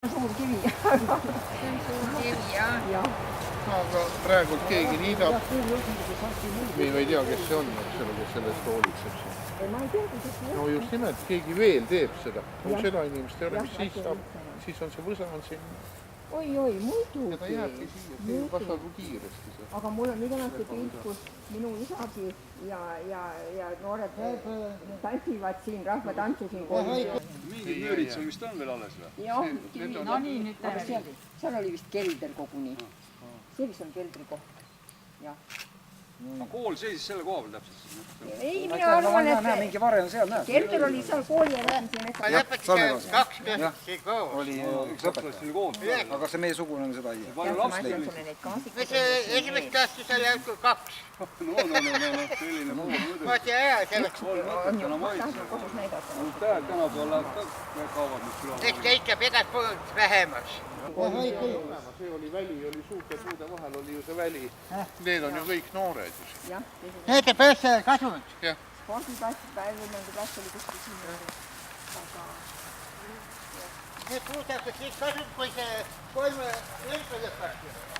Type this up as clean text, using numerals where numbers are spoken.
Suur kivi. See on suur kivi, jah. Aga praegu keegi niidab. Me ei tea, kes see on, kes sellest hoolitseb. Ma ei tea, kuidas see No just nimelt, keegi veel teeb seda. Kui seda inimest ei ole, mis siis saab, siis on see võsa on siin. Oi, muidugi. Ja ta jääbki siia, see kasvab kiiresti. Aga mul on iganasti pilt, kus minu isagi ja noored tantsivad siin, rahvatantsu siin koolid. Mingid müüritsemist on veel alles või? Jah, No nii, nüüd aga teeme. seal oli vist kelder koguni. See vist on keldri koht. Jah. Kool seisis selle koha peal täpselt. Ei, mina arvan, et mingi varre on seal, näed. kelder oli seal kooli ja lähen siin Ma lõpetasin 2 klassi koos. Oli üks õpetaja. Kool. Aga see meie sugulane seda ei tea. jah, ma ütlen sulle neid kaasikuid. Mis esimest klassi seal jääb 2. No, selline muu mõõdu. Ma ei tea, sellest On ju, ma tahan kodus näidata. Tänapäeval läheb ka kaovad nüüd küla. eks käitab igalt poolt vähemaks. See oli väli, oli suurte puude vahel, oli ju see väli. Need on ju kõik noored. Jah, Need on pöösse kasunud. spordiklass, päevimenduklass oli kuskil siin. Aga Need puud hakkas siis kasunud, kui see 3 lõppas.